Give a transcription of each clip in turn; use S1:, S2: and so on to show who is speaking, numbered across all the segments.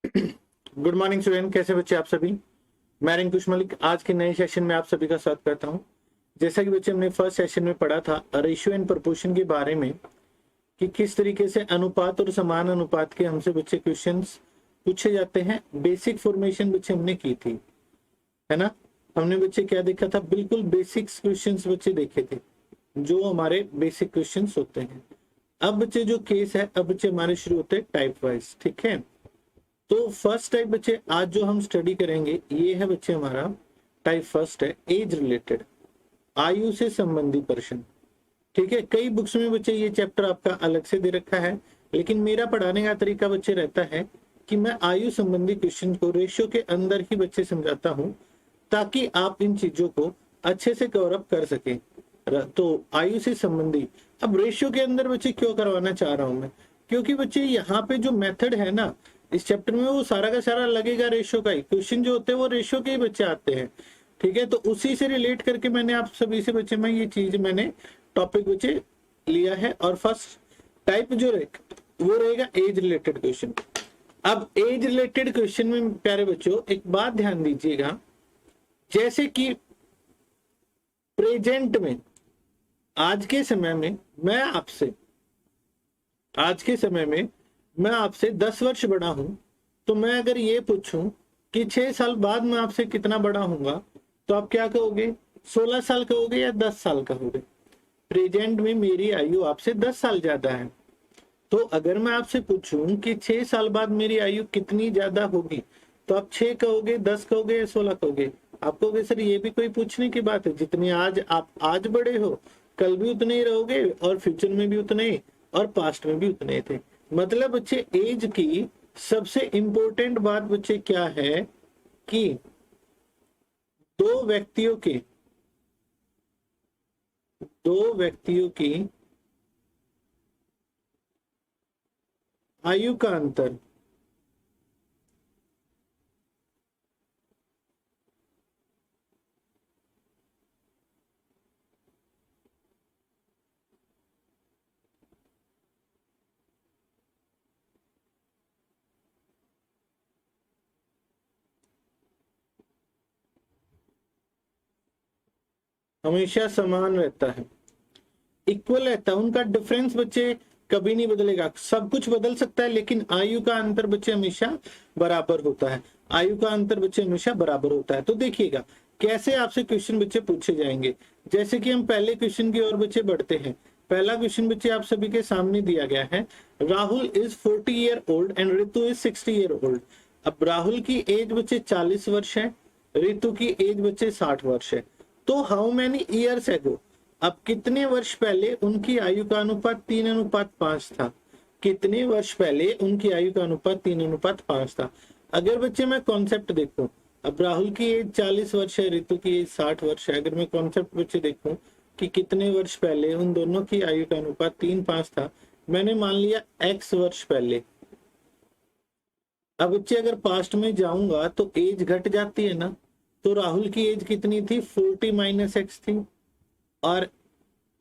S1: Good morning student, कैसे बच्चे आप सभी। मैं रिंकुश मलिक आज के नए सेशन में आप सभी का स्वागत करता हूं। जैसा कि बच्चे हमने फर्स्ट सेशन में पढ़ा था रेशियो एंड प्रोपोर्शन के बारे में कि किस तरीके से अनुपात और समान अनुपात के हमसे बच्चे क्वेश्चंस पूछे जाते हैं। बेसिक फॉर्मेशन बच्चे हमने की थी, है ना। हमने बच्चे क्या देखा था, बिल्कुल बेसिक्स क्वेश्चंस बच्चे देखे थे जो हमारे बेसिक क्वेश्चंस होते हैं। अब बच्चे जो केस है, अब बच्चे हमारे शुरू होते हैं टाइप वाइज, ठीक है। तो फर्स्ट टाइप बच्चे आज जो हम स्टडी करेंगे ये है बच्चे हमारा टाइप फर्स्ट है, एज रिलेटेड, आयु से संबंधी प्रश्न, ठीक है। कई बुक्स में बच्चे ये चैप्टर आपका अलग से दे रखा है, लेकिन मेरा पढ़ाने का तरीका बच्चे रहता है कि मैं आयु संबंधी क्वेश्चन को रेशियो के अंदर ही बच्चे समझाता हूं ताकि आप इन चीजों को अच्छे से कवर अप कर सके। तो आयु से संबंधी अब रेशियो के अंदर बच्चे क्यों करवाना चाह रहा हूं मैं, क्योंकि बच्चे यहाँ पे जो मेथड है ना इस चैप्टर में वो सारा का सारा लगेगा रेशियो का ही। क्वेश्चन जो होते हैं वो रेशियो के ही बच्चे आते हैं, ठीक है। तो उसी से रिलेट करके मैंने आप सभी से बच्चे में ये चीज मैंने टॉपिक बच्चे लिया है। और फर्स्ट टाइप जो वो रहेगा एज रिलेटेड क्वेश्चन। अब एज रिलेटेड क्वेश्चन में प्यारे बच्चों एक बात ध्यान दीजिएगा, जैसे कि प्रेजेंट में आज के समय में मैं आपसे 10 वर्ष बड़ा हूं, तो मैं अगर ये पूछूं कि 6 साल बाद मैं आपसे कितना बड़ा हूंगा, तो आप क्या कहोगे, 16 साल कहोगे या 10 साल कहोगे। प्रेजेंट में मेरी आयु आपसे 10 साल ज्यादा है, तो अगर मैं आपसे पूछूं कि 6 साल बाद मेरी आयु कितनी ज्यादा होगी, तो आप 6 कहोगे, 10 कहोगे या 16 कहोगे। आप कहोगे सर ये भी कोई पूछने की बात है, जितनी आज आप आज बड़े हो कल भी उतने ही रहोगे और फ्यूचर में भी उतने ही और पास्ट में भी उतने थे। मतलब बच्चे एज की सबसे इंपॉर्टेंट बात बच्चे क्या है कि दो व्यक्तियों की आयु का अंतर हमेशा समान रहता है, इक्वल रहता है। उनका डिफरेंस बच्चे कभी नहीं बदलेगा। सब कुछ बदल सकता है लेकिन आयु का अंतर बच्चे हमेशा बराबर होता है। आयु का अंतर बच्चे हमेशा बराबर होता है। तो देखिएगा कैसे आपसे क्वेश्चन बच्चे पूछे जाएंगे। जैसे कि हम पहले क्वेश्चन की ओर बच्चे बढ़ते हैं। पहला क्वेश्चन बच्चे आप सभी के सामने दिया गया है, Rahul is 40 year old and Ritu is 60 year old. अब राहुल की एज बच्चे 40 वर्ष है, रितु की एज बच्चे 60 वर्ष है। तो हाउ मेनी ईयर्स एगो, अब कितने वर्ष पहले उनकी आयु का अनुपात 3:5 था। कितने वर्ष पहले उनकी आयु का अनुपात 3:5 था। अगर बच्चे मैं कॉन्सेप्ट देखूं, अब राहुल की एज 40 वर्ष है, ऋतु की एज 60 वर्ष है। अगर मैं कॉन्सेप्ट बच्चे देखूं कि कितने वर्ष पहले उन दोनों की आयु का अनुपात 3:5 था, मैंने मान लिया x वर्ष पहले। अब बच्चे अगर पास्ट में जाऊंगा तो एज घट जाती है ना, तो राहुल की एज कितनी थी, 40 - x थी, और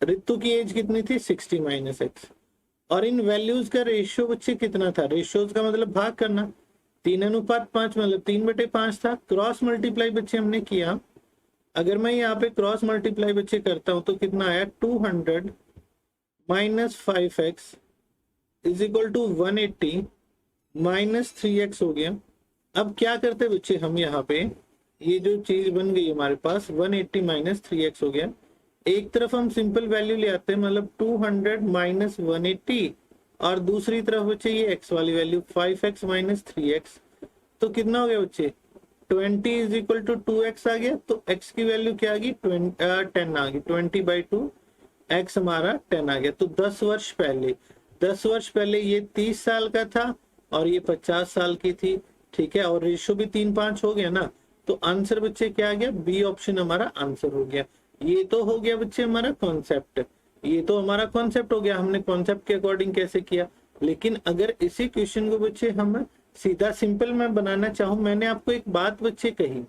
S1: ऋतु की एज कितनी थी, 60 - x। और इन वैल्यूज का रेशियो बच्चे कितना था, रेशियोज का मतलब भाग करना, 3:5 मतलब 3/5 था। क्रॉस मल्टीप्लाई बच्चे हमने किया। अगर मैं यहाँ पे क्रॉस मल्टीप्लाई बच्चे करता हूं तो कितना आया, 200 - 5x is equal to 180 - 3x हो गया। अब क्या करते बच्चे हम यहाँ पे, ये जो चीज बन गई हमारे पास 180 - 3x हो गया। एक तरफ हम सिंपल वैल्यू ले आते हैं, मतलब 200 - 180, और दूसरी तरफ बच्चे ये x वाली वैल्यू 5x - 3x। तो कितना हो गया बच्चे, 20 इज इक्वल टू 2x आ गया। तो x की वैल्यू क्या आ गई, 10 आ गई। 20/2 x हमारा 10 आ गया। तो 10 वर्ष पहले ये 30 साल का था और ये 50 साल की थी, ठीक है। और रेशियो भी 3:5 हो गया ना, तो आंसर बच्चे क्या आ गया, बी ऑप्शन हमारा आंसर हो गया। ये तो हो गया बच्चे हमारा कॉन्सेप्ट, हो गया। हमने कॉन्सेप्ट के अकॉर्डिंग कैसे किया। लेकिन अगर इसी क्वेश्चन को बच्चे हम सीधा सिंपल में बनाना चाहूं, मैंने आपको एक बात बच्चे कही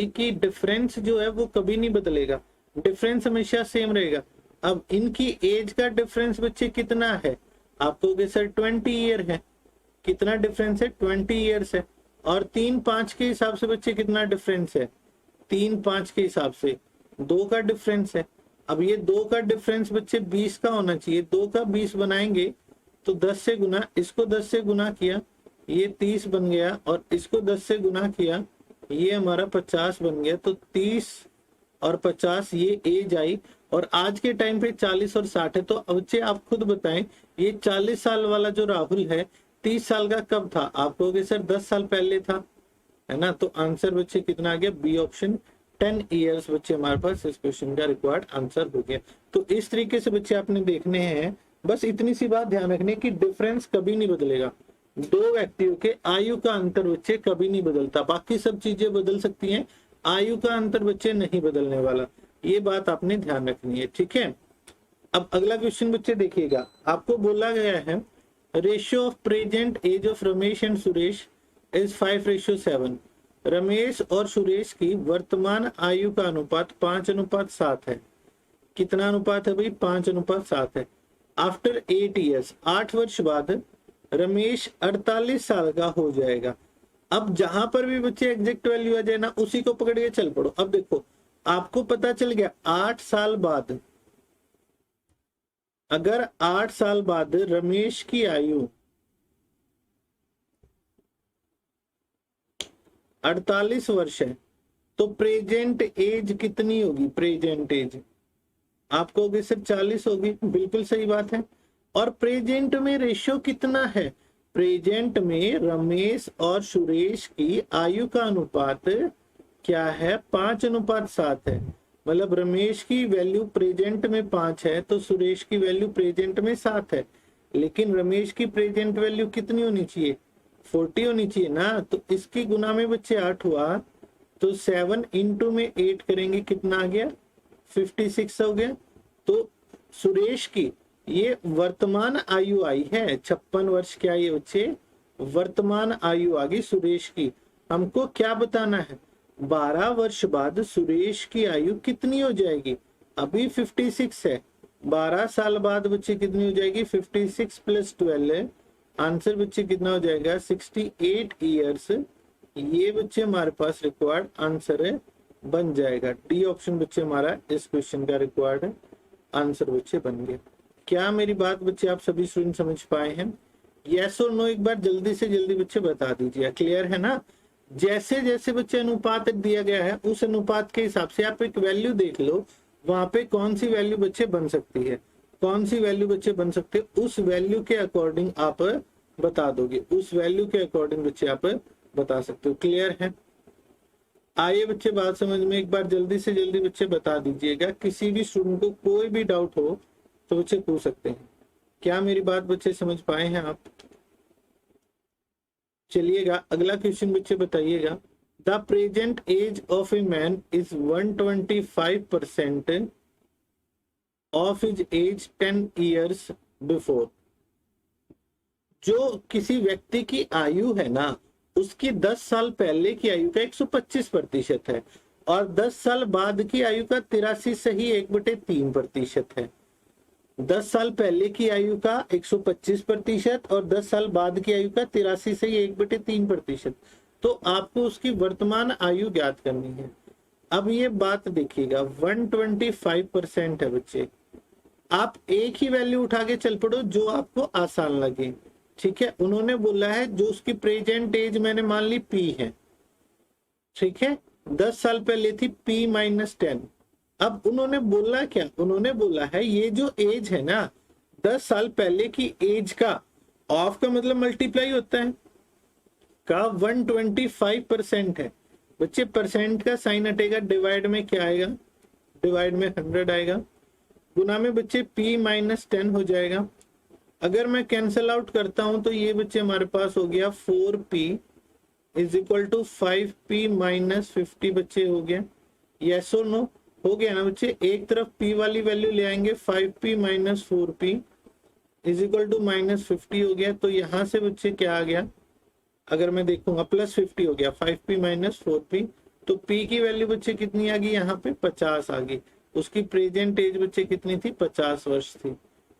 S1: कि डिफरेंस जो है वो कभी नहीं बदलेगा, डिफरेंस हमेशा सेम रहेगा। अब इनकी एज का डिफरेंस बच्चे कितना है, आप कहोगे सर 20 ईयर है। कितना डिफरेंस है, 20 ईयर्स है। और 3-5 के हिसाब से बच्चे कितना डिफरेंस है, 3-5 के हिसाब से 2 का डिफरेंस है। अब ये 2 का डिफरेंस बच्चे 20 का होना चाहिए, 2 का 20 बनाएंगे तो 10 से गुना, इसको 10 से गुना किया ये 30 बन गया, और इसको 10 से गुना किया ये हमारा 50 बन गया। तो 30 और 50 ये एज आई, और आज के टाइम पे 40 और 60 है। तो बच्चे आप खुद बताएं, ये 40 साल वाला जो राहुल है 30 साल का कब था, आप कहोगे सर 10 साल पहले था, है ना। तो आंसर बच्चे कितना आ गया, बी ऑप्शन 10 ईयर्स बच्चे हमारे पास इस क्वेश्चन का रिक्वायर्ड आंसर हो गया। तो इस तरीके से बच्चे आपने देखने हैं, बस इतनी सी बात ध्यान रखने की डिफरेंस कभी नहीं बदलेगा, 2 व्यक्तियों के आयु का अंतर बच्चे कभी नहीं बदलता, बाकी सब चीजें बदल सकती हैं, आयु का अंतर बच्चे नहीं बदलने वाला, ये बात आपने ध्यान रखनी है, ठीक है। अब अगला क्वेश्चन बच्चे देखिएगा, आपको बोला गया है ratio of present age of Ramesh and Suresh is 5:7। Ramesh और सुरेश की वर्तमान आयु का अनुपात 5:7 है। कितना अनुपात है भाई, 5:7 है। आफ्टर 8 ईयर्स, 8 वर्ष बाद रमेश 48 साल का हो जाएगा। अब जहां पर भी बच्चे एग्जैक्ट वैल्यू आ जाए ना, उसी को पकड़ के चल पड़ो। अब देखो आपको पता चल गया 8 साल बाद, अगर 8 साल बाद रमेश की आयु 48 वर्ष है, तो प्रेजेंट एज कितनी होगी, प्रेजेंट एज आप कहोगे सिर्फ 40 होगी, बिल्कुल सही बात है। और प्रेजेंट में रेशियो कितना है, प्रेजेंट में रमेश और सुरेश की आयु का अनुपात क्या है, 5:7 है। मतलब रमेश की वैल्यू प्रेजेंट में 5 है, तो सुरेश की वैल्यू प्रेजेंट में 7 है। लेकिन रमेश की प्रेजेंट वैल्यू कितनी होनी चाहिए, 40 होनी चाहिए ना। तो इसकी गुना में बच्चे 8 हुआ, तो 7 इंटू में 8 करेंगे कितना आ गया, 56 हो गया। तो सुरेश की ये वर्तमान आयु आई है 56 वर्ष, क्या ये बच्चे वर्तमान आयु आ गई सुरेश की। हमको क्या बताना है, 12 वर्ष बाद सुरेश की आयु कितनी हो जाएगी, अभी 56 है, 12 साल बाद बच्चे कितनी हो जाएगी, 56 प्लस 12, आंसर बच्चे कितना हो जाएगा 68 ईयर्स। ये बच्चे हमारे पास रिक्वायर्ड आंसर है, बन जाएगा। डी ऑप्शन बच्चे हमारा इस क्वेश्चन का रिक्वायर्ड आंसर बच्चे बन गया। क्या मेरी बात बच्चे आप सभी स्टूडेंट समझ पाए हैं, यस और नो एक बार जल्दी से जल्दी बच्चे बता दीजिए, क्लियर है ना। जैसे जैसे बच्चे अनुपात दिया गया है उस अनुपात के हिसाब से आप एक वैल्यू देख लो, वहां पे कौन सी वैल्यू बच्चे बन सकती है, कौन सी वैल्यू बच्चे बन सकते, उस वैल्यू के अकॉर्डिंग आप बता दोगे, उस वैल्यू के अकॉर्डिंग बच्चे आप बता सकते हो, क्लियर है। आइए बच्चे बात समझ में, एक बार जल्दी से जल्दी बच्चे बता दीजिएगा, किसी भी स्टूडेंट को कोई भी डाउट हो तो बच्चे पूछ सकते हैं। क्या मेरी बात बच्चे समझ पाए हैं आप, चलिएगा अगला क्वेश्चन बच्चे बताइएगा। The present age of a man is 125% of his age 10 years before. जो किसी व्यक्ति की आयु है ना, उसकी 10 साल पहले की आयु का 125% है, और 10 साल बाद की आयु का 83.1/3% है। 10 साल पहले की आयु का 125% और 10 साल बाद की आयु का 83.1/3%। तो आपको उसकी वर्तमान आयु ज्ञात करनी है। अब ये बात देखिएगा 125% है बच्चे, आप एक ही वैल्यू उठा के चल पड़ो जो आपको आसान लगे, ठीक है। उन्होंने बोला है जो उसकी प्रेजेंट एज मैंने मान ली P है, ठीक है, 10 साल पहले थी P-10। अब उन्होंने बोला क्या, उन्होंने बोला है ये जो एज है ना 10 साल पहले की एज का ऑफ का मतलब मल्टीप्लाई होता है का 125% है बच्चे। परसेंट का साइन हटेगा, डिवाइड में क्या आएगा, डिवाइड में 100 आएगा, गुना में बच्चे P-10 हो जाएगा। अगर मैं कैंसल आउट करता हूं तो ये बच्चे हमारे पास हो गया 4P is equal to 5P-50 बच्चे हो गया। यस और नो, हो गया ना बच्चे। एक तरफ P वाली वैल्यू ले आएंगे, 5P-4P इज इक्वल टू -50 हो गया। तो यहां से बच्चे क्या आ गया, अगर मैं देखूंगा +50 हो गया, 5P-4P। तो P की वैल्यू बच्चे कितनी आ गई, यहाँ पे 50 आ गई। उसकी प्रेजेंट एज बच्चे कितनी थी, 50 वर्ष थी।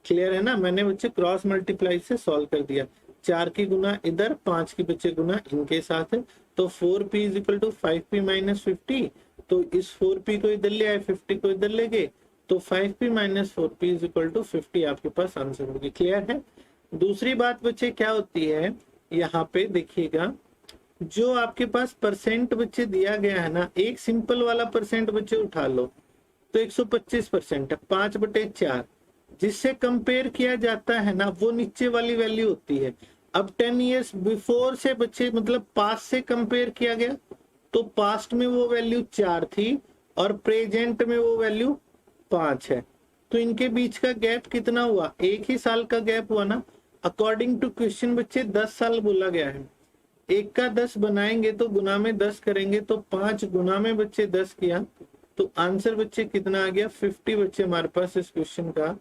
S1: क्लियर है ना, मैंने बच्चे क्रॉस मल्टीप्लाई से सॉल्व कर दिया। 4 की गुना इधर, 5 की बच्चे गुना इनके साथ है। तो 4p is equal to 5p minus 50। तो इस 4p को इधर ले आए, 50 को इधर ले गए, तो 5p minus 4p is equal to 50 आपके पास आंसर होगी। क्लियर है। दूसरी बात बच्चे क्या होती है, यहाँ पे देखिएगा, जो आपके पास परसेंट बच्चे दिया गया है ना, एक सिंपल वाला परसेंट बच्चे उठा लो तो 125% है, 5/4। जिससे कंपेयर किया जाता है ना, वो नीचे वाली वैल्यू होती है। अब 10 ईयर्स बिफोर से बच्चे मतलब पास्ट से कंपेयर किया गया, तो पास्ट में वो वैल्यू 4 थी और प्रेजेंट में वो वैल्यू 5 है। तो इनके बीच का गैप कितना हुआ, 1 ही साल का गैप हुआ ना। अकॉर्डिंग टू क्वेश्चन बच्चे 10 साल बोला गया है। 1 का 10 बनाएंगे तो गुना में 10 करेंगे, तो 5 गुना में बच्चे 10 किया, तो आंसर बच्चे कितना आ गया, 50 बच्चे हमारे पास इस क्वेश्चन का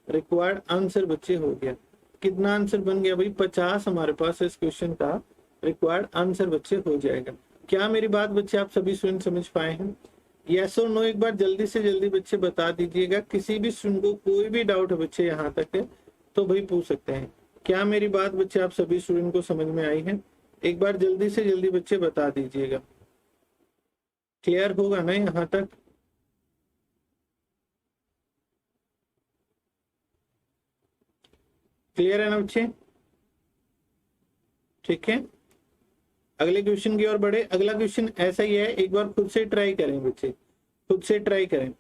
S1: रिक्वायर्ड आंसर बच्चे हो गया। कितना आंसर बन गया भाई, 50 हमारे पास इस क्वेश्चन का रिक्वायर्ड आंसर बच्चे हो जाएगा। क्या मेरी बात बच्चे आप सभी स्टूडेंट समझ पाए हैं? यस और नो एक बार जल्दी से जल्दी बच्चे बता दीजिएगा। किसी भी स्टूडेंट को कोई भी डाउट है बच्चे यहाँ तक है तो भाई पूछ सकते हैं। क्या मेरी बात बच्चे आप सभी स्टूडेंट को समझ में आई है? एक बार जल्दी से जल्दी बच्चे बता दीजिएगा। क्लियर होगा ना यहाँ तक? क्लियर है ना बच्चे? ठीक है, अगले क्वेश्चन की ओर बढ़े। अगला क्वेश्चन ऐसा ही है, एक बार खुद से ट्राई करें बच्चे, खुद से ट्राई करें।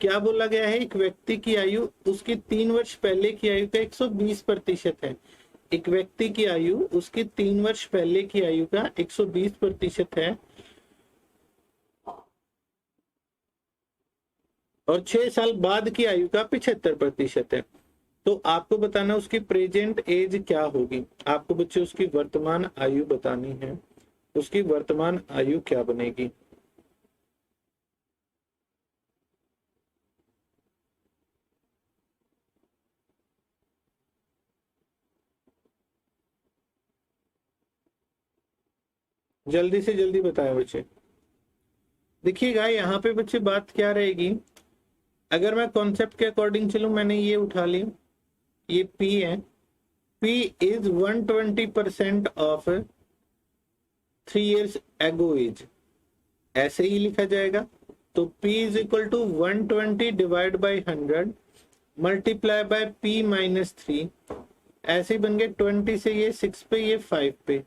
S1: क्या बोला गया है, एक व्यक्ति की आयु उसकी 3 वर्ष पहले की आयु का 120% है। एक व्यक्ति की आयु उसकी 3 वर्ष पहले की आयु का 120% है और 6 साल बाद की आयु का 75% है। तो आपको बताना उसकी प्रेजेंट एज क्या होगी। आपको बच्चे उसकी वर्तमान आयु बतानी है, उसकी वर्तमान आयु क्या बनेगी। जल्दी से जल्दी बताएं बच्चे। देखिएगा यहाँ पे बच्चे बात क्या रहेगी, अगर मैं कॉन्सेप्ट के अकॉर्डिंग चलूं, मैंने ये उठा लिया, ये P है, P is 120% of 3 years ago age, ऐसे ही लिखा जाएगा। तो P is equal to 120 divide by 100 multiply by P minus 3, ऐसे ही बन गया। 20 से ये 6 पे, ये 5 पे,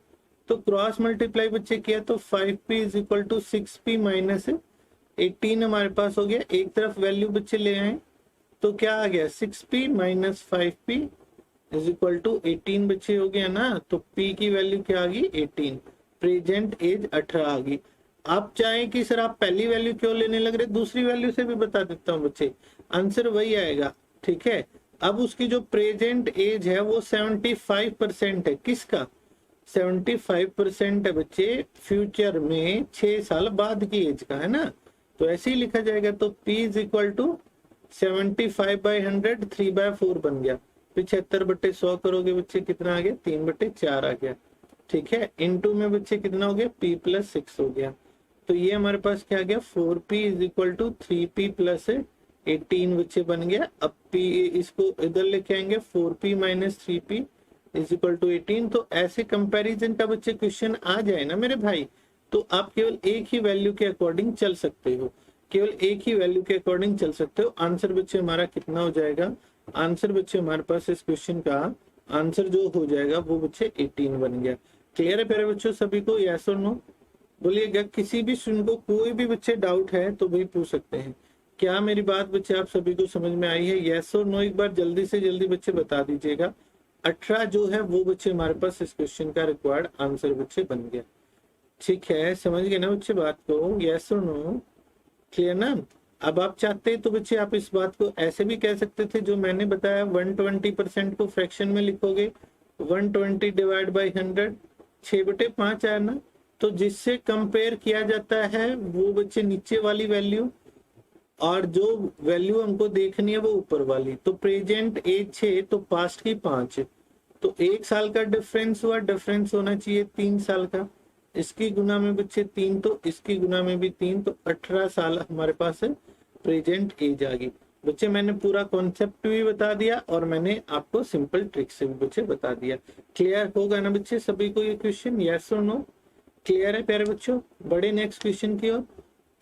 S1: तो क्रॉस मल्टीप्लाई बच्चे किया तो 5p is equal to 6p minus 18 हमारे पास हो गया। एक तरफ वैल्यू बच्चे ले आए तो क्या आ गया, 6p minus 5p is equal to 18 बच्चे हो गया ना। तो p की वैल्यू क्या आ गई, 18। प्रेजेंट एज 18 आ गई। आप चाहें कि सर आप पहली वैल्यू क्यों लेने लग रहे, दूसरी वैल्यू से भी बता देता हूँ बच्चे, आंसर वही आएगा। ठीक है, अब उसकी जो प्रेजेंट एज है वो 75% है। किसका, 75% है बच्चे फ्यूचर में 6 साल बाद की एज का, है ना। तो ऐसे ही लिखा जाएगा। तो P इज इक्वल टू 75/100, 3/4 बन गया। 75/100 करोगे बच्चे कितना आ गया, 3/4 आ गया। ठीक है, इनटू में बच्चे कितना हो गया, P + 6 हो गया। तो ये हमारे पास क्या आ गया, 4p is equal to 3p + 18 बच्चे बन गया। अब P इसको इधर लेके आएंगे, 4p minus 3p is equal to 18। तो ऐसे कंपैरिजन का बच्चे क्वेश्चन आ जाए ना मेरे भाई, तो आप केवल एक ही वैल्यू के अकॉर्डिंग चल सकते हो, केवल एक ही वैल्यू के अकॉर्डिंग चल सकते हो। आंसर बच्चे हमारा कितना हो जाएगा, आंसर बच्चे हमारे पास इस क्वेश्चन का आंसर जो हो जाएगा वो बच्चे 18 बन गया। क्लियर है प्यारे बच्चों सभी को, यस और नो बोलिएगा। किसी भी स्टूडेंट को कोई भी बच्चे डाउट है तो वही पूछ सकते हैं। क्या मेरी बात बच्चे आप सभी को समझ में आई है, यस और नो एक बार जल्दी से जल्दी बच्चे बता दीजिएगा। 18 जो है वो बच्चे हमारे पास इस क्वेश्चन का रिक्वायर्ड आंसर बच्चे बन गया। ठीक है, समझ गए ना बच्चे बात को, यस और नो, क्लियर ना। अब आप चाहते तो बच्चे आप इस बात को ऐसे भी कह सकते थे जो मैंने बताया, 120% को फ्रैक्शन में लिखोगे, 120 डिवाइड बाई 100, 6/5 आया ना। तो जिससे कंपेयर किया जाता है वो बच्चे नीचे वाली वैल्यू, और जो वैल्यू हमको देखनी है वो ऊपर वाली। तो प्रेजेंट एज 6 तो पास्ट की 5, तो 1 साल का डिफरेंस हुआ, डिफरेंस होना चाहिए 3 साल का। इसकी गुना में बच्चे 3, तो इसकी गुना में भी 3, तो 18 साल हमारे पास है प्रेजेंट एज आ गई। बच्चे मैंने पूरा कॉन्सेप्ट भी बता दिया और मैंने आपको सिंपल ट्रिक से भी बच्चे बता दिया। क्लियर होगा ना बच्चे सभी को ये क्वेश्चन? यस और नो? क्लियर है प्यारे बच्चों? बड़े नेक्स्ट क्वेश्चन की ओर।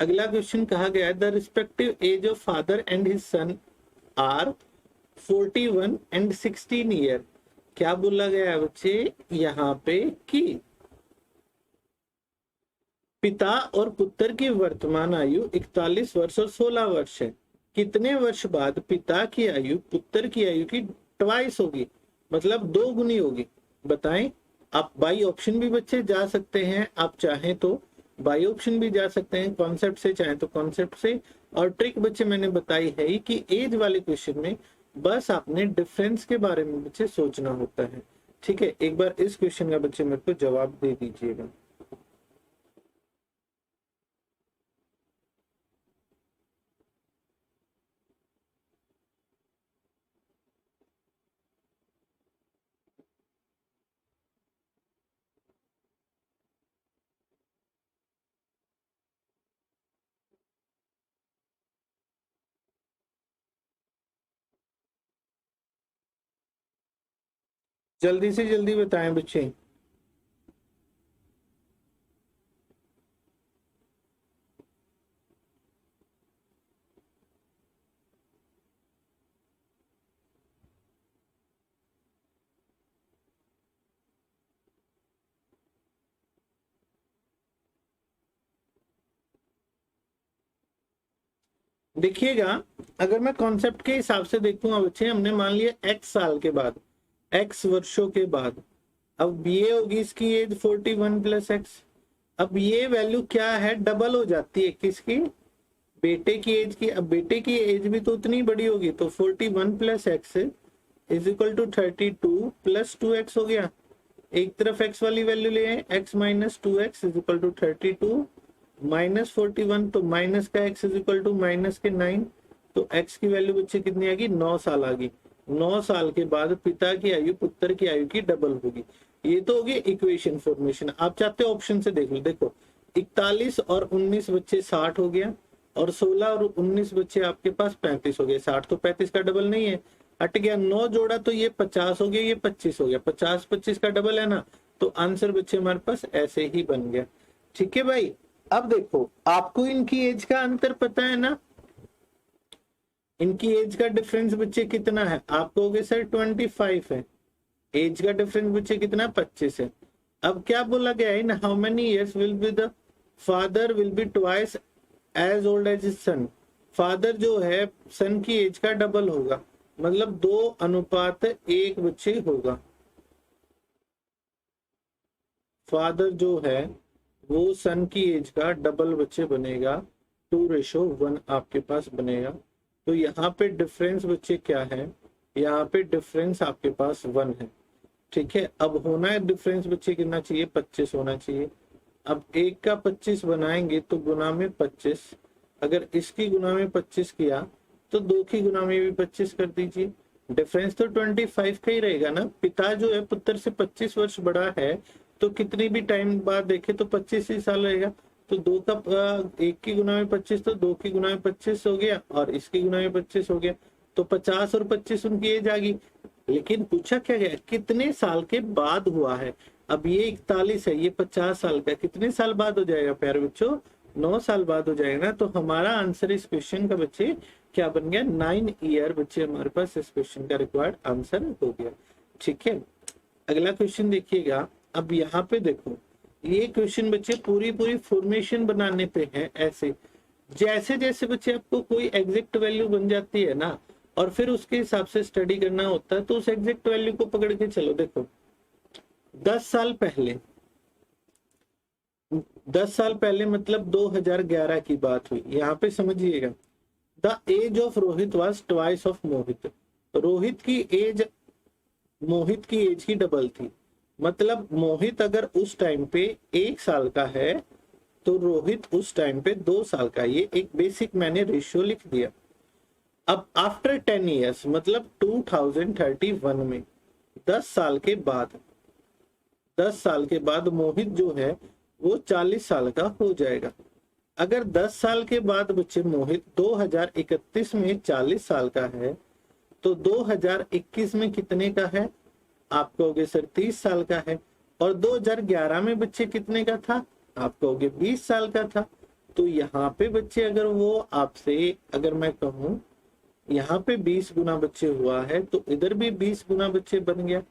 S1: अगला क्वेश्चन कहा गया है the respective age of father and his son are 41 and 16 year. क्या बोला गया है बच्चे यहाँ पे कि पिता और पुत्र की वर्तमान आयु 41 वर्ष और 16 वर्ष है। कितने वर्ष बाद पिता की आयु पुत्र की आयु की ट्वाइस होगी, मतलब 2 गुनी होगी? बताएं। आप बाई ऑप्शन भी बच्चे जा सकते हैं, आप चाहें तो बाई ऑप्शन भी जा सकते हैं, कॉन्सेप्ट से चाहें तो कॉन्सेप्ट से। और ट्रिक बच्चे मैंने बताई है कि एज वाले क्वेश्चन में बस आपने डिफरेंस के बारे में बच्चे सोचना होता है। ठीक है, एक बार इस क्वेश्चन का बच्चे मेरे को जवाब दे दीजिएगा। जल्दी से जल्दी बताएं बच्चे। देखिएगा, अगर मैं कॉन्सेप्ट के हिसाब से देखूंगा बच्चे, हमने मान लिया x साल के बाद, x वर्षों के बाद, अब ये होगी इसकी एज 41 प्लस x। अब ये वैल्यू क्या है, डबल हो जाती है किसकी? बेटे की एज की। अब बेटे की एज भी तो उतनी बड़ी होगी, तो 41 plus x is equal to 32 plus 2x हो गया। एक तरफ x वाली वैल्यू ले आए, x minus 2x is equal to 32 minus 41, तो माइनस का x is equal to minus के 9, तो x की वैल्यू बच्चे कितनी आ गई? 9 साल आ गई। 9 साल के बाद पिता की आयु पुत्र की आयु की डबल होगी। ये तो होगी इक्वेशन फॉर्मेशन। आप चाहते हो ऑप्शन से देख लो। देखो 41 और 19 बच्चे 60 हो गया, और 16 और 19 बच्चे आपके पास 35 हो गए। 60 तो 35 का डबल नहीं है, हट गया। 9 जोड़ा तो ये 50 हो गया, ये 25 हो गया। 50 25 का डबल है ना, तो आंसर बच्चे हमारे पास ऐसे ही बन गया। ठीक है भाई। अब देखो, आपको इनकी एज का अंतर पता है ना? इनकी एज का डिफरेंस बच्चे कितना है? आप कहोगे सर 25 है। एज का डिफरेंस बच्चे कितना? 25 है। अब क्या बोला गया है, in how many years will be the father will be twice age old age his son. Father जो है सन की एज का डबल होगा, मतलब 2:1 बच्चे होगा। फादर जो है वो सन की एज का डबल बच्चे बनेगा, 2:1 आपके पास बनेगा। तो यहाँ पे डिफरेंस बच्चे क्या है? यहाँ पे डिफरेंस आपके पास 1 है। ठीक है, अब होना है डिफरेंस बच्चे कितना चाहिए? 25 होना चाहिए। अब एक का 25 बनाएंगे तो गुना में 25, अगर इसकी गुना में 25 किया तो दो की गुना में भी 25 कर दीजिए। डिफरेंस तो 25 का ही रहेगा ना। पिता जो है पुत्र से 25 वर्ष बड़ा है, तो कितनी भी टाइम बाद देखे तो 25 ही साल रहेगा। तो दो का एक की गुना में 25, तो दो की गुना में 25 हो गया, और इसकी गुना में 25 हो गया, तो 50 और 25 उनकी एज आ गई। लेकिन पूछा क्या गया? कितने साल के बाद हुआ है। अब ये 41 है, ये 50 साल का, कितने साल बाद हो जाएगा प्यारे बच्चों? 9 साल बाद हो जाएगा ना। तो हमारा आंसर इस क्वेश्चन का बच्चे क्या बन गया? 9 ईयर बच्चे हमारे पास इस क्वेश्चन का रिक्वायर्ड आंसर हो गया। ठीक है, अगला क्वेश्चन देखिएगा। अब यहाँ पे देखो, ये क्वेश्चन बच्चे पूरी पूरी फॉर्मेशन बनाने पे है। ऐसे जैसे जैसे बच्चे आपको कोई एग्जैक्ट वैल्यू बन जाती है ना, और फिर उसके हिसाब से स्टडी करना होता है, तो उस एग्जैक्ट वैल्यू को पकड़ के चलो। देखो 10 साल पहले, 10 साल पहले मतलब 2011 की बात हुई। यहाँ पे समझिएगा, the age of Rohit was twice of Mohit. रोहित की एज मोहित की एज की डबल थी। मतलब मोहित अगर उस टाइम पे 1 साल का है, तो रोहित उस टाइम पे 2 साल का। ये एक बेसिक मैंने रेशियो लिख दिया। अब आफ्टर 10 ईयर्स मतलब 2031 में 10 साल के बाद, 10 साल के बाद मोहित जो है वो 40 साल का हो जाएगा। अगर 10 साल के बाद बच्चे मोहित 2031 में 40 साल का है तो 2021 में कितने का है? आप कहोगे सर 30 साल का है। और 2011 में बच्चे कितने का था? आप कहोगे 20 साल का था। तो यहाँ पे बच्चे अगर वो आपसे, अगर मैं कहूँ यहाँ पे 20 गुना बच्चे हुआ है तो इधर भी 20 गुना बच्चे बन गया,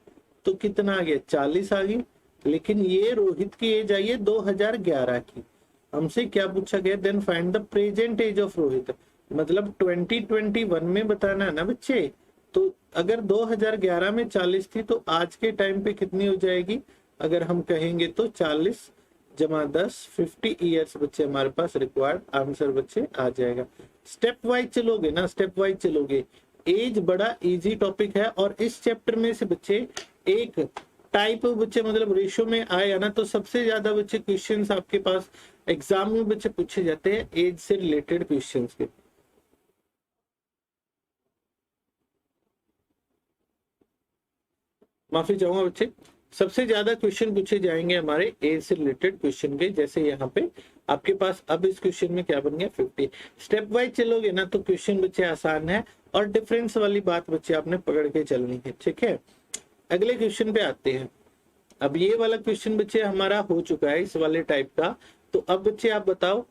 S1: तो कितना आ गया? 40 आ गई। लेकिन ये रोहित की एज आई है 2011 की। हमसे क्या पूछा गया? Then find the present age of Rohit, मतलब 2021 में बताना है ना बच्चे। तो अगर 2011 में 40 थी तो आज के टाइम पे कितनी हो जाएगी? अगर हम कहेंगे तो 40 जमा 10 50 ईयर्स बच्चे हमारे पास रिक्वायर्ड आंसर बच्चे आ जाएगा। स्टेप वाइज चलोगे ना, स्टेप वाइज चलोगे। एज बड़ा इजी टॉपिक है और इस चैप्टर में से बच्चे एक टाइप बच्चे मतलब रेशियो में आएगा ना तो सबसे ज्यादा बच्चे क्वेश्चंस आपके पास एग्जाम में बच्चे पूछे जाते हैं एज से रिलेटेड क्वेश्चंस के। माफी चाहूंगा बच्चे, सबसे ज्यादा क्वेश्चन पूछे जाएंगे हमारे एज से रिलेटेड क्वेश्चन के। जैसे यहाँ पे आपके पास अब इस क्वेश्चन में क्या बन गया 50। स्टेप वाइज चलोगे ना तो क्वेश्चन बच्चे आसान है और डिफरेंस वाली बात बच्चे आपने पकड़ के चलनी है। ठीक है, अगले क्वेश्चन पे आते हैं। अब ये वाला क्वेश्चन बच्चे हमारा हो चुका है इस वाले टाइप का। तो अब बच्चे आप बताओ,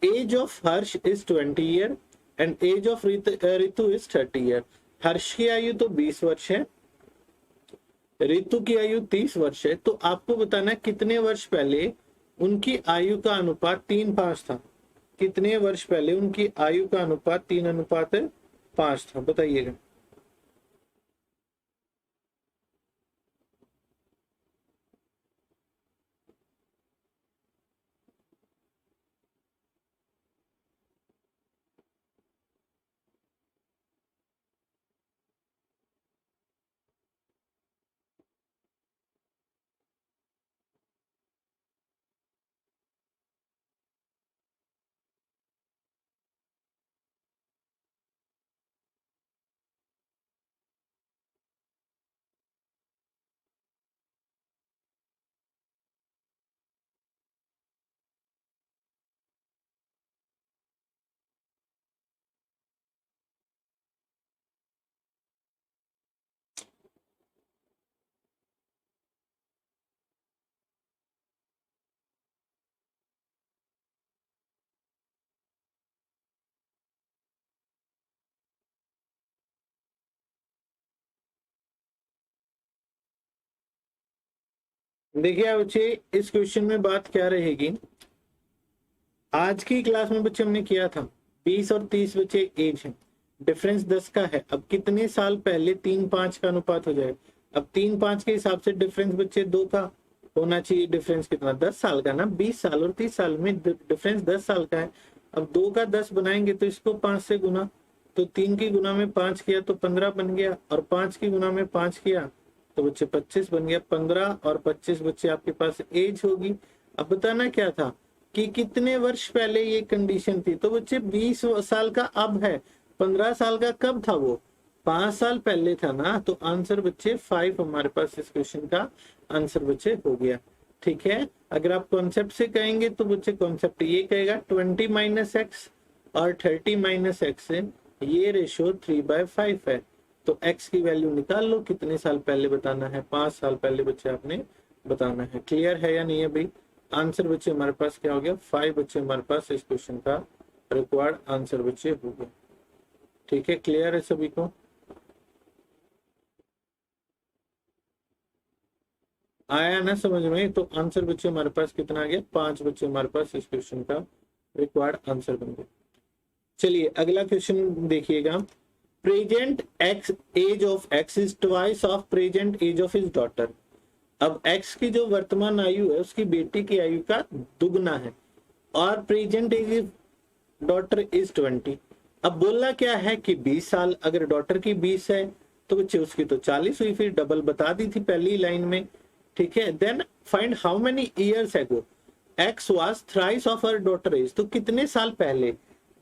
S1: age of Harsh is 20 year and age of Ritu is 30 year. हर्ष की आयु तो 20 वर्ष है, ऋतु की आयु 30 वर्ष है। तो आपको बताना है कितने वर्ष पहले उनकी आयु का अनुपात 3:5 था। कितने वर्ष पहले उनकी आयु का अनुपात 3:5 था, बताइएगा। देखिए बच्चे इस क्वेश्चन में बात क्या रहेगी, आज की क्लास में बच्चे हमने किया था 20 और 30 बच्चे एज है, डिफरेंस 10 का है। अब कितने साल पहले 3:5 का अनुपात हो जाएगा? अब 3:5 के हिसाब से डिफरेंस बच्चे 2 का होना चाहिए। डिफरेंस कितना? 10 साल का ना। 20 साल और 30 साल में डिफरेंस 10 साल का है। अब 2 का 10 बनाएंगे तो इसको 5 से गुना, तो 3 की गुना में 5 किया तो 15 बन गया, और 5 की गुना में 5 किया तो बच्चे 25 बन गया। 15 और 25 बच्चे आपके पास एज होगी। अब बताना क्या था कि कितने वर्ष पहले ये कंडीशन थी। तो बच्चे 20 साल का अब है, 15 साल का कब था? वो 5 साल पहले था ना। तो आंसर बच्चे 5 हमारे पास इस क्वेश्चन का आंसर बच्चे हो गया। ठीक है, अगर आप कॉन्सेप्ट से कहेंगे तो बच्चे कॉन्सेप्ट ये कहेगा 20 - x और 30 - x है, ये रेशियो 3/5 है। तो x की वैल्यू निकाल लो, कितने साल पहले बताना है? 5 साल पहले बच्चे आपने बताना है। क्लियर है या नहीं है भाई? आंसर बच्चे हमारे पास क्या हो गया? 5 बच्चे हमारे पास इस क्वेश्चन का रिक्वायर्ड आंसर बच्चे हो गए। ठीक है, क्लियर है सभी को? आया ना समझ में? तो आंसर बच्चे हमारे पास कितना आ गया? 5 बच्चे हमारे पास इस क्वेश्चन का रिक्वायर्ड आंसर बन गया। चलिए अगला क्वेश्चन देखिएगा। Present x age of x is twice of present age of his daughter. अब एक्स की जो वर्तमान आयु है उसकी बेटी की आयु का दुगना है और प्रेजेंट एज डॉटर इज 20। अब बोलना क्या है कि 20 साल, अगर डॉटर की 20 है तो बच्चे उसकी तो 40 हुई, फिर डबल बता दी थी पहली लाइन में। ठीक है, then find how many years ago x was thrice of her daughter age. तो कितने साल पहले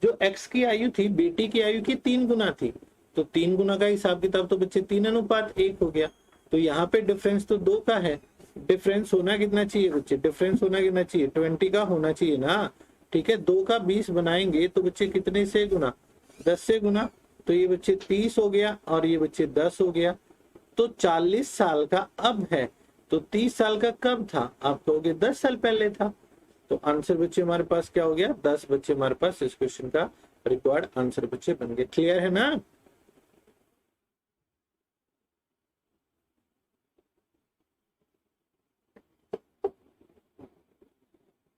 S1: जो एक्स की आयु थी बेटी की आयु की 3 गुना थी। तो 3 गुना का हिसाब किताब तो बच्चे 3:1 हो गया। तो यहाँ पे डिफरेंस तो 2 का है। डिफरेंस होना कितना चाहिए बच्चे? डिफरेंस होना कितना चाहिए? 20 का होना चाहिए ना। ठीक है, 2 का 20 बनाएंगे तो बच्चे कितने से गुना, 10 से गुना, तो ये बच्चे 30 हो गया और ये बच्चे 10 हो गया। तो 40 साल का अब है, तो 30 साल का कब था, आप कहोगे 10 साल पहले था। तो आंसर बच्चे हमारे पास क्या हो गया, 10 बच्चे हमारे पास इस क्वेश्चन का रिक्वायर्ड आंसर बच्चे बन गए। क्लियर है ना?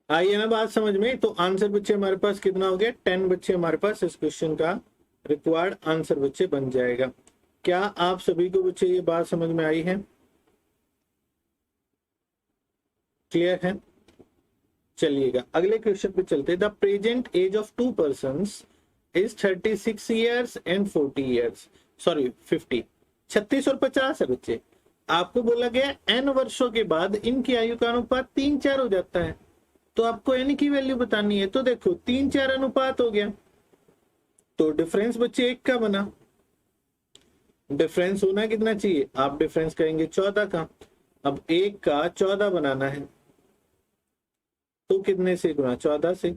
S1: आइए ना बात समझ में। तो आंसर बच्चे हमारे पास कितना हो गया, 10 बच्चे हमारे पास इस क्वेश्चन का रिक्वायर्ड आंसर बच्चे बन जाएगा। क्या आप सभी को बच्चे ये बात समझ में आई है? क्लियर है? चलिएगा अगले क्वेश्चन पे चलते। The present age of 2 persons is 36 years and 40 years, sorry 50, 36 और 50 है बच्चे। आपको बोला गया n वर्षों के बाद इनकी आयु का अनुपात 3-4 हो जाता है, तो आपको n की वैल्यू बतानी है। तो देखो 3-4 अनुपात हो गया, तो डिफरेंस बच्चे 1 का बना। डिफरेंस होना कितना चाहिए, आप डिफरेंस करेंगे 14 का। अब 1 का 14 बनाना है, तो कितने से गुना, 14 से।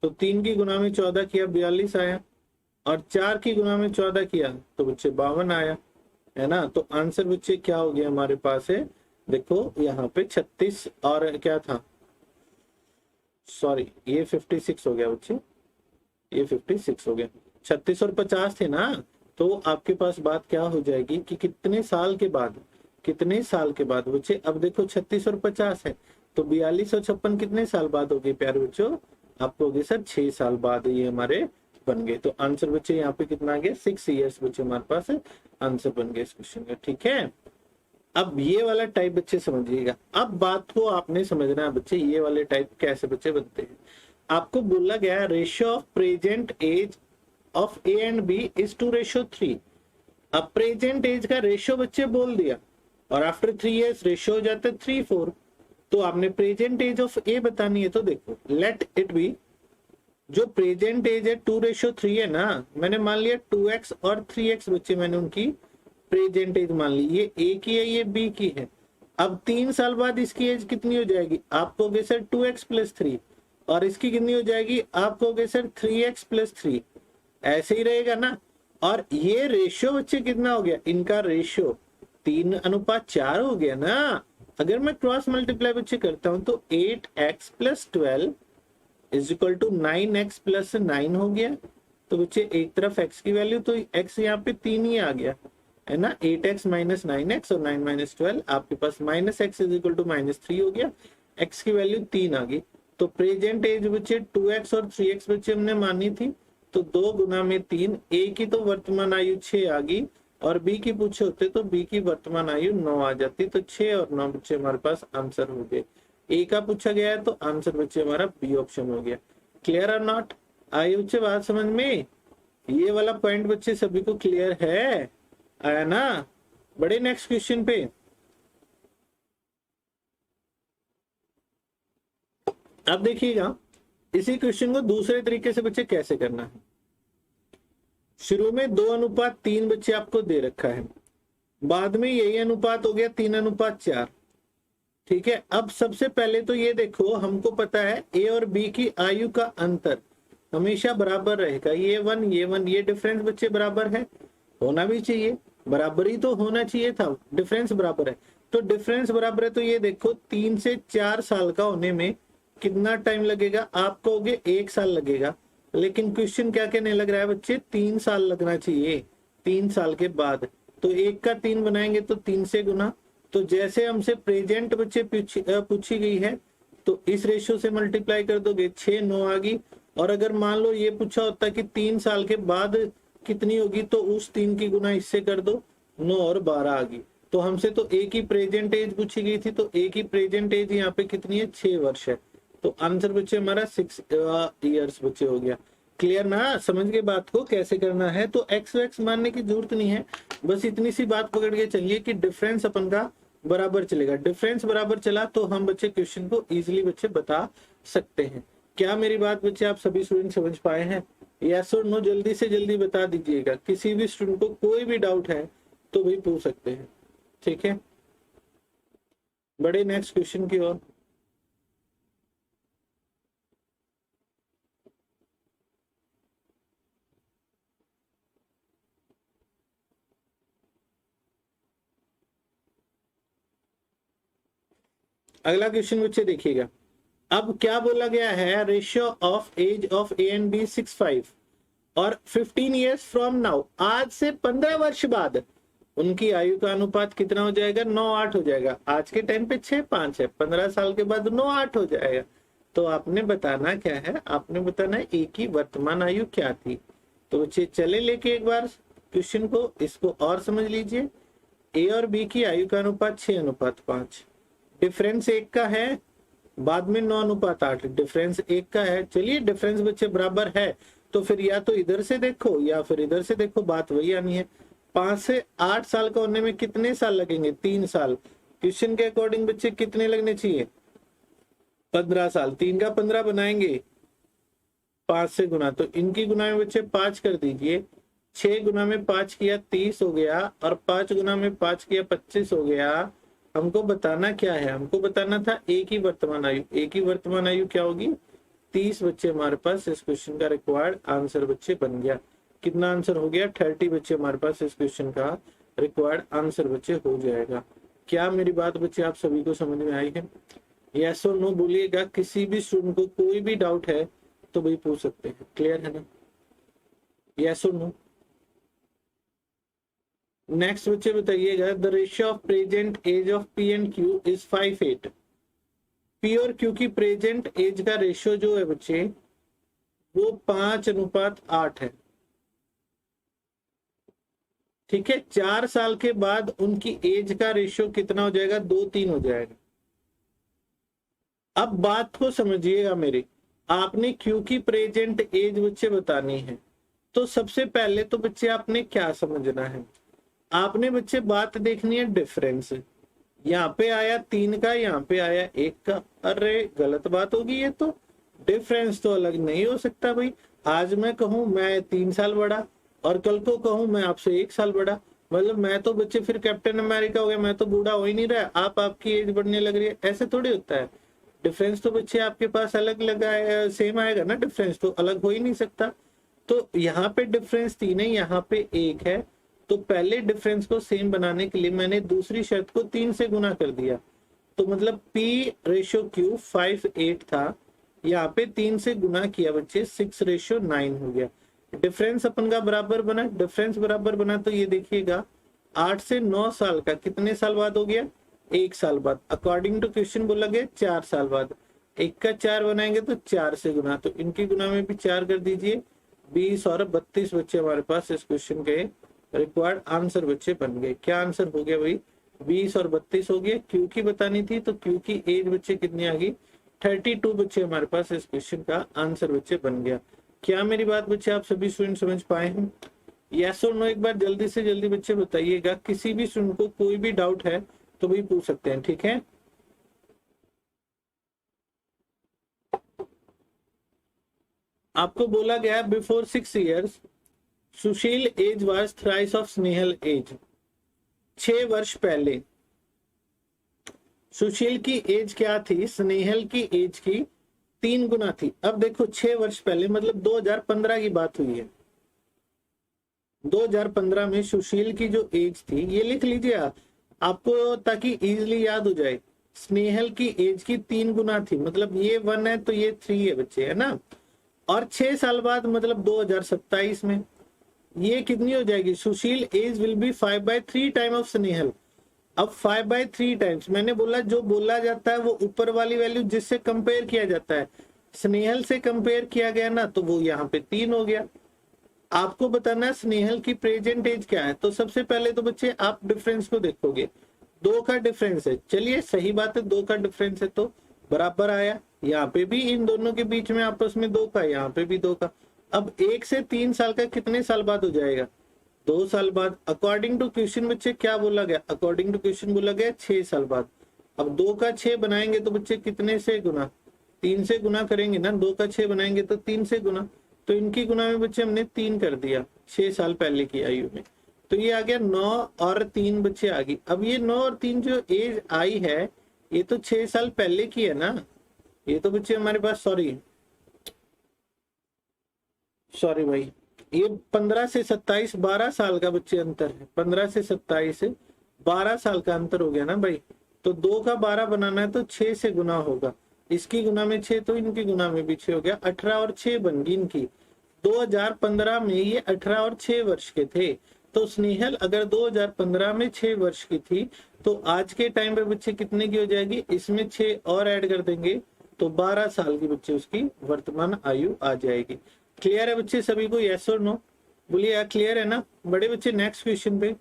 S1: तो 3 की गुना में 14 किया 42 आया, और 4 की गुना में 14 किया तो बच्चे 52 आया, है ना। तो आंसर बच्चे क्या हो गया हमारे पास है, देखो यहाँ पे 36 और क्या था, सॉरी ये 56 हो गया बच्चे, ये 56 हो गया, 36 और 50 थे ना। तो आपके पास बात क्या हो जाएगी कि कितने साल के बाद, कितने साल के बाद बच्चे। अब देखो 36 और 50 है, तो 42 और 56 कितने साल बाद हो गए प्यारे बच्चों, आपको हो गए सर 6 साल बाद ये हमारे बन गए। तो आंसर बच्चे यहाँ पे कितना आ गया, 6 ईयर्स बच्चे हमारे पास आंसर बन गए इस क्वेश्चन का। ठीक है, अब ये वाला टाइप बच्चे समझिएगा। अब बात को आपने समझना है बच्चे, ये वाले टाइप कैसे बच्चे बनते हैं। आपको बोला गया ratio of present age of A and B is 2:3। अब प्रेजेंट एज का रेशियो बच्चे बोल दिया, और आफ्टर 3 इयर्स रेशियो हो जाता है 3:4। तो आपने प्रेजेंट एज ऑफ ए बतानी है, तो देखो लेट इट बी, जो प्रेजेंट एज है 2:3 है ना, मैंने मान लिया 2x और 3x बच्चे मैंने उनकी प्रेजेंट एज मान ली। ये ए की है, ये बी की है। अब 3 साल बाद इसकी एज कितनी हो जाएगी, आप कहोगे सर 2x + 3, और इसकी कितनी हो जाएगी, आप कहोगे सर 3x + 3, ऐसे ही रहेगा ना। और ये रेशियो बच्चे कितना हो गया, इनका रेशियो 3:4 हो गया ना। अगर मैं क्रॉस मल्टीप्लाई बच्चे करता हूं तो 8x + 12 = 9x + 9 हो गया। तो बच्चे एक तरफ x की वैल्यू, तो x यहाँ पे 3 ही आ गया, है ना। 8x - 9x और 9 - 12, आपके पास -x = -3 हो गया, x की वैल्यू 3 आ गई। तो प्रेजेंट एज बच्चे 2x और 3x बच्चे हमने मानी थी, तो 2 गुना में 3। ए की तो वर्तमान आयु 6 आ गई, और बी की पूछे होते तो बी की वर्तमान आयु 9 आ जाती। तो 6 और 9 बच्चे हमारे पास आंसर हो गए। ए का पूछा गया है, तो आंसर बच्चे हमारा बी ऑप्शन हो गया। क्लियर और नॉट? आइए बच्चे बात समझ में, ये वाला पॉइंट बच्चे सभी को क्लियर है, आया ना। बड़े नेक्स्ट क्वेश्चन पे। अब देखिएगा इसी क्वेश्चन को दूसरे तरीके से बच्चे कैसे करना है। शुरू में 2:3 बच्चे आपको दे रखा है, बाद में यही अनुपात हो गया 3:4। ठीक है, अब सबसे पहले तो ये देखो, हमको पता है ए और बी की आयु का अंतर हमेशा बराबर रहेगा। ये 1 ये 1, ये डिफरेंस बच्चे बराबर है, होना भी चाहिए, बराबर ही तो होना चाहिए था, डिफरेंस बराबर है। तो डिफरेंस बराबर है, तो ये देखो 3 से 4 साल का होने में कितना टाइम लगेगा, आप कहोगे 1 साल लगेगा, लेकिन क्वेश्चन क्या कहने लग रहा है बच्चे, 3 साल लगना चाहिए 3 साल के बाद। तो 1 का 3 बनाएंगे तो 3 से गुना। तो जैसे हमसे प्रेजेंट बच्चे पूछी गई है, तो इस रेशियो से मल्टीप्लाई कर दोगे, 6 9 आ गई। और अगर मान लो ये पूछा होता कि 3 साल के बाद कितनी होगी, तो उस 3 की गुना इससे कर दो, 9 और 12 आ गई। तो हमसे तो ए की प्रेजेंट एज पूछी गई थी, तो ए की प्रेजेंट एज यहाँ पे कितनी है, 6 वर्ष है। तो आंसर बच्चे हमारा 6 ईयर्स बच्चे हो गया। क्लियर ना, समझ के बात को कैसे करना है। तो एक्स वैक्स मानने की जरूरत नहीं है, बस इतनी सी बात पकड़ के चलिए कि डिफरेंस अपन का बराबर चलेगा। डिफरेंस बराबर चला तो हम बच्चे क्वेश्चन को इजीली बच्चे बता सकते हैं। क्या मेरी बात बच्चे आप सभी स्टूडेंट समझ पाए हैं? यस और नो जल्दी से जल्दी बता दीजिएगा। किसी भी स्टूडेंट को कोई भी डाउट है तो भी पूछ सकते हैं, ठीक है। बड़े नेक्स्ट क्वेश्चन की ओर। अगला क्वेश्चन बच्चे देखिएगा। अब क्या बोला गया है, ratio of age of A and B 6:5 और 15 ईयर्स फ्रॉम नाउ, आज से 15 वर्ष बाद उनकी आयु का अनुपात कितना हो जाएगा, 9:8 हो जाएगा। आज के टाइम पे 6:5 है, 15 साल के बाद 9:8 हो जाएगा। तो आपने बताना क्या है, आपने बताना है ए की वर्तमान आयु क्या थी। तो बच्चे चले लेके एक बार क्वेश्चन को, इसको और समझ लीजिए। ए और बी की आयु का अनुपात 6:5, डिफरेंस 1 का है, बाद में 9:8, डिफरेंस 1 का है। चलिए डिफरेंस बच्चे बराबर है तो फिर या तो इधर से देखो या फिर इधर से देखो, बात वही आनी है। 5 से 8 साल का होने में कितने साल लगेंगे, 3 साल। क्वेश्चन के अकॉर्डिंग बच्चे कितने लगने चाहिए, 15 साल। 3 का 15 बनाएंगे, 5 से गुना, तो इनकी गुना में बच्चे 5 कर दीजिए। 6 गुना में 5 किया 30 हो गया, और 5 गुना में 5 किया 25 हो गया। हमको बताना क्या है, हमको बताना था ए की वर्तमान आयु। ए की वर्तमान आयु क्या होगी, 30 बच्चे हमारे पास इस क्वेश्चन का रिक्वायर्ड आंसर बच्चे बन गया। कितना आंसर हो गया, 30 बच्चे हमारे पास इस क्वेश्चन का रिक्वायर्ड आंसर बच्चे हो जाएगा। क्या मेरी बात बच्चे आप सभी को समझ में आई है? यस और नो बोलिएगा। किसी भी स्टूडेंट को कोई भी डाउट है तो भाई पूछ सकते हैं, क्लियर है ना? यस और नो। नेक्स्ट बच्चे बताइएगा, the ratio of present age of P and Q is 5:8। P और क्यू की प्रेजेंट एज का रेशियो जो है बच्चे वो 5:8 है। ठीक है, 4 साल के बाद उनकी एज का रेशियो कितना हो जाएगा, 2-3 हो जाएगा। अब बात को समझिएगा मेरी, आपने क्यू की प्रेजेंट एज बच्चे बतानी है, तो सबसे पहले तो बच्चे आपने क्या समझना है, आपने बच्चे बात देखनी है डिफरेंस। यहाँ पे आया 3 का, यहाँ पे आया 1 का, अरे गलत बात होगी ये तो। डिफरेंस तो अलग नहीं हो सकता भाई। आज मैं कहूं मैं 3 साल बड़ा और कल को कहूं मैं आपसे 1 साल बड़ा, मतलब मैं तो बच्चे फिर कैप्टन अमेरिका हो गया, मैं तो बूढ़ा हो ही नहीं रहा, आपकी एज बढ़ने लग रही है, ऐसे थोड़ी होता है। डिफरेंस तो बच्चे आपके पास अलग लगा सेम आएगा ना, डिफरेंस तो अलग हो ही नहीं सकता। तो यहाँ पे डिफरेंस 3 है, यहाँ पे 1 है, तो पहले डिफरेंस को सेम बनाने के लिए मैंने दूसरी शर्त को 3 से गुना कर दिया। तो मतलब P/Q 5:8 था, यहाँ पे 3 से गुना किया बच्चे 6:9 हो गया। डिफरेंस अपन का बराबर बना, डिफरेंस बराबर बना तो ये देखिएगा 8 से 9 साल का कितने साल बाद हो गया, 1 साल बाद। अकॉर्डिंग टू क्वेश्चन बोला गया 4 साल बाद। 1 का 4 बनाएंगे तो 4 से गुना, तो इनकी गुना में भी 4 कर दीजिए। 20 और 32 बच्चे हमारे पास इस क्वेश्चन के रिक्वायर्ड आंसर बच्चे बन गए। क्या आंसर हो गया भाई, 20 और 32 हो गया। क्यू की बतानी थी तो क्यू की एज बच्चे कितनी आ गई, 32 बच्चे हमारे पास इस क्वेश्चन का आंसर बच्चे बन गया। क्या मेरी बात बच्चे आप सभी स्टूडेंट समझ पाए हैं? यस और नो एक बार जल्दी से जल्दी बच्चे बताइएगा। किसी भी स्टूडेंट को कोई भी डाउट है तो भी पूछ सकते हैं, ठीक है? आपको बोला गया before 6 years Sushil age was thrice of Snehal age. 6 वर्ष पहले सुशील की एज क्या थी, स्नेहल की एज की 3 गुना थी। अब देखो 6 वर्ष पहले मतलब 2015 की बात हुई है। 2015 में सुशील की जो एज थी, ये लिख लीजिए आपको ताकि इजीली याद हो जाए। स्नेहल की एज की 3 गुना थी, मतलब ये 1 है तो ये 3 है बच्चे, है ना? और 6 साल बाद मतलब 2027 में ये कितनी हो जाएगी, Sushil age will be 5/3 time of Snehal. अब 5/3 टाइम्स, मैंने बोला जो बोला जाता है वो ऊपर वाली वैल्यू जिससे कंपेयर किया जाता है, स्नेहल से कंपेयर किया गया ना, तो वो यहाँ पे 3 हो गया। आपको बताना है स्नेहल की प्रेजेंट एज क्या है। तो सबसे पहले तो बच्चे आप डिफरेंस को देखोगे, 2 का डिफरेंस है। चलिए सही बात है, 2 का डिफरेंस है तो बराबर आया। यहाँ पे भी इन दोनों के बीच में आपस में 2 का, यहाँ पे भी 2 का। अब 1 से 3 साल का कितने साल बाद हो जाएगा, 2 साल बाद। अकॉर्डिंग टू क्वेश्चन बच्चे क्या बोला गया, अकॉर्डिंग टू क्वेश्चन बोला गया 6 साल बाद। अब 2 का 6 बनाएंगे तो बच्चे कितने से गुना, 3 से गुना करेंगे ना। 2 का 6 बनाएंगे तो 3 से गुना, तो इनकी गुना में बच्चे हमने 3 कर दिया 6 साल पहले की आयु में। तो ये आ गया 9 और 3 बच्चे आ गई। अब ये 9 और 3 जो एज आई है ये तो 6 साल पहले की है ना। ये तो बच्चे हमारे पास सॉरी भाई, ये 15 से 27 12 साल का बच्चे अंतर है। 15 से 27 12 साल का अंतर हो गया ना भाई। तो 2 का 12 बनाना है तो 6 से गुना होगा, इसकी गुना में 6 तो इनकी गुना में भी 6 हो गया, 18 और 6 बन गई इनकी। 2015 में ये 18 और 6 वर्ष के थे, तो स्नेहल अगर 2015 में 6 वर्ष की थी तो आज के टाइम पे बच्चे कितने की हो जाएगी, इसमें 6 और ऐड कर देंगे तो 12 साल की बच्चे उसकी वर्तमान आयु आ जाएगी। क्लियर है बच्चे सभी को, यस और नो बोलिए यार, क्लियर है ना बड़े बच्चे। नेक्स्ट क्वेश्चन पे,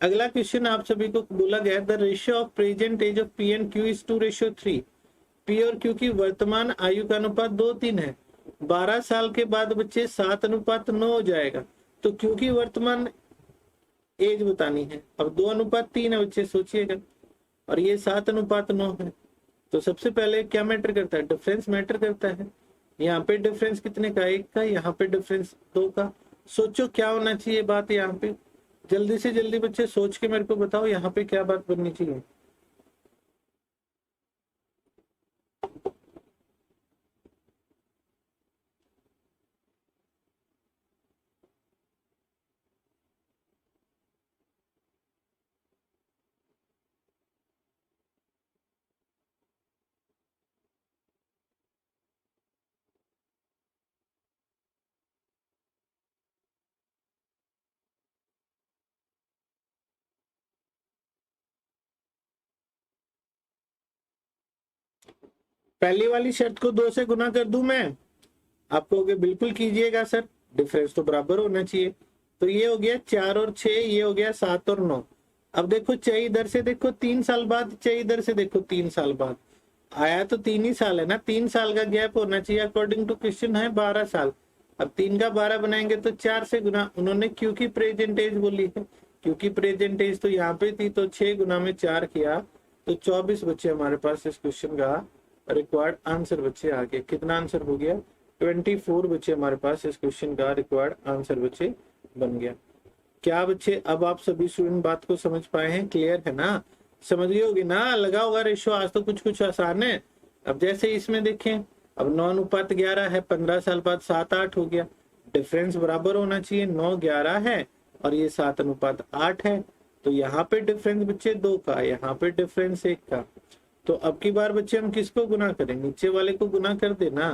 S1: अगला क्वेश्चन आप सभी को बोला गया the ratio of present age of P and Q is 2:3। P और क्यू की वर्तमान आयु का अनुपात 2:3 है। 12 साल के बाद बच्चे 7:9 हो जाएगा, तो क्यू की वर्तमान एज बतानी है। अब 2:3 है बच्चे, सोचिएगा, और ये 7:9 है। तो सबसे पहले क्या मैटर करता है, डिफरेंस मैटर करता है। यहाँ पे डिफरेंस कितने का, 1 का, यहाँ पे डिफरेंस 2 का। सोचो क्या होना चाहिए बात यहाँ पे, जल्दी से जल्दी बच्चे सोच के मेरे को बताओ यहाँ पे क्या बात बननी चाहिए। पहली वाली शर्त को 2 से गुना कर दूं मैं, आप कहोगे बिल्कुल कीजिएगा सर, डिफरेंस तो बराबर होना चाहिए। तो ये हो गया 4 और 6, ये हो गया 7 और 9। अब देखो चय इधर से देखो 3 साल बाद, चय इधर से देखो 3 साल बाद, आया तो 3 ही साल है ना, 3 साल का गैप होना चाहिए। अकॉर्डिंग टू क्वेश्चन है 12 साल। अब 3 का 12 बनाएंगे तो 4 से गुना, उन्होंने क्यू की प्रेजेंट एज बोली है, क्यू की प्रेजेंट एज तो यहाँ पे थी, तो 6 गुना में 4 किया तो 24 बच्चे हमारे पास इस क्वेश्चन का रिक्वायर्ड आंसर बच्चे आ गए। कितना आंसर हो गया, 24 बच्चे हमारे पास इस क्वेश्चन का रिक्वायर्ड आंसर बच्चे बन गया। क्या बच्चे अब आप सभी स्टूडेंट बात को समझ पाए हैं, क्लियर है ना, समझ गए होगी ना, लगा होगा रेशियो, आज तो कुछ कुछ आसान है। अब जैसे इसमें देखें, अब 9:11 है, 15 साल बाद 7:8 हो गया, डिफरेंस बराबर होना चाहिए, 9:11 है और ये 7:8 है, तो यहाँ पे डिफरेंस बच्चे 2 का, यहाँ पे डिफरेंस 1 का। तो अब की बार बच्चे हम किसको गुना करें, नीचे वाले को गुना कर देना।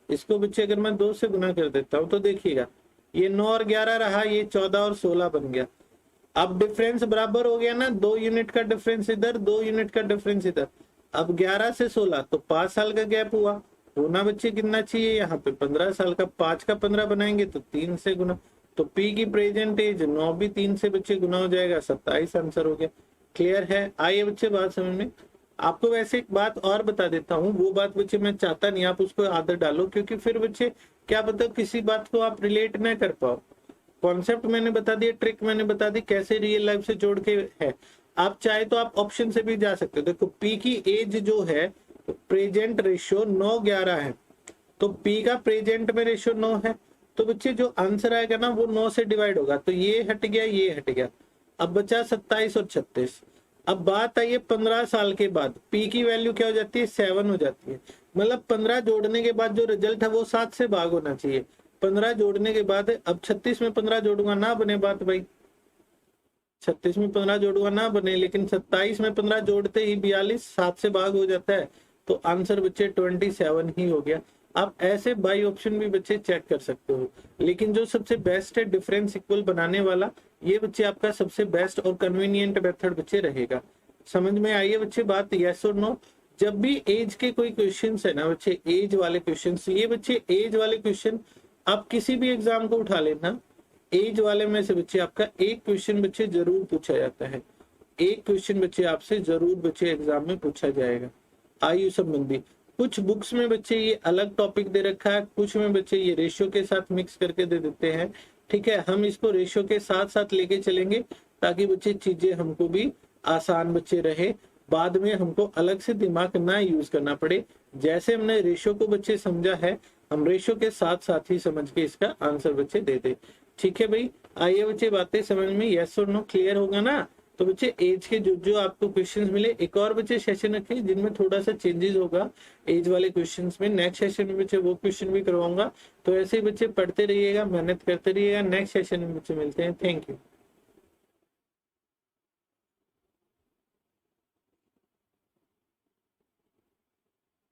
S1: इसको बच्चे अगर मैं 2 से गुना कर देता हूँ तो देखिएगा ये 9 और 11 रहा, ये 14 और 16 बन गया। अब डिफरेंस बराबर हो गया ना, 2 यूनिट का डिफरेंस इधर, 2 यूनिट का डिफरेंस इधर। अब 11 से 16 तो 5 साल का गैप हुआ, होना बच्चे कितना चाहिए यहाँ पे 15 साल का, 5 का 15 बनाएंगे तो 3 से गुना, तो पी की प्रेजेंट एज 9 भी 3 से बच्चे गुना हो जाएगा, 27 आंसर हो गया। क्लियर है, आइए बच्चे बात समझ में। आपको वैसे एक बात और बता देता हूँ, वो बात बच्चे मैं चाहता नहीं आप उसको आदत डालो, क्योंकि फिर बच्चे क्या पता किसी बात को आप रिलेट ना कर पाओ। कॉन्सेप्ट मैंने बता दिया, ट्रिक मैंने बता दी, कैसे रियल लाइफ से जोड़ के है। आप चाहे तो आप ऑप्शन से भी जा सकते हो। देखो पी की एज जो है, प्रेजेंट रेशियो 9:11 है, तो पी का प्रेजेंट में रेशियो 9 है, तो बच्चे जो आंसर आएगा ना वो 9 से डिवाइड होगा, तो ये हट गया, ये हट गया, अब बचा 27 और 36। अब बात आई है 15 साल के बाद, पी की वैल्यू क्या हो जाती है, 7 हो जाती है, मतलब 15 जोड़ने के बाद जो रिजल्ट है वो 7 से भाग होना चाहिए। 15 जोड़ने के बाद, अब 36 में 15 जोड़ूंगा ना बने बात भाई, 36 में 15 जोड़ूंगा ना बने, लेकिन 27 में 15 जोड़ते ही 42 7 से भाग हो जाता है, तो आंसर बच्चे 27 ही हो गया। आप ऐसे बाई ऑप्शन भी बच्चे चेक कर सकते हो, लेकिन जो सबसे बेस्ट है डिफरेंस इक्वल बनाने वाला, ये बच्चे आपका सबसे बेस्ट और कन्वीनियंट मेथड बच्चे रहेगा। समझ में आइए बच्चे बात, यस और नो। जब भी एज के कोई क्वेश्चन है ना बच्चे, एज वाले क्वेश्चन, ये बच्चे एज वाले क्वेश्चन आप किसी भी एग्जाम को उठा लेना, एज वाले में से बच्चे आपका एक क्वेश्चन बच्चे जरूर पूछा जाता है, एक क्वेश्चन बच्चे आपसे जरूर बच्चे एग्जाम में पूछा जाएगा आयु संबंधी। कुछ बुक्स में बच्चे ये अलग टॉपिक दे रखा है, कुछ में बच्चे ये रेशियो के साथ मिक्स करके दे देते हैं, ठीक है। हम इसको रेशियो के साथ साथ लेके चलेंगे ताकि बच्चे चीजें हमको भी आसान बच्चे रहे, बाद में हमको अलग से दिमाग ना यूज करना पड़े। जैसे हमने रेशियो को बच्चे समझा है, हम रेशियो के साथ साथ ही समझ के इसका आंसर बच्चे दे दे, ठीक है भाई। आइए बच्चे बातें समझ में, यस और नो क्लियर होगा ना। तो बच्चे एज के जो जो आपको क्वेश्चंस मिले, एक और बच्चे सेशन रखे जिनमें थोड़ा सा चेंजेस होगा एज वाले क्वेश्चंस में, नेक्स्ट सेशन में बच्चे वो क्वेश्चन भी करवाऊंगा। तो ऐसे ही बच्चे पढ़ते रहिएगा, मेहनत करते रहिएगा। नेक्स्ट सेशन में बच्चे मिलते हैं, थैंक यू।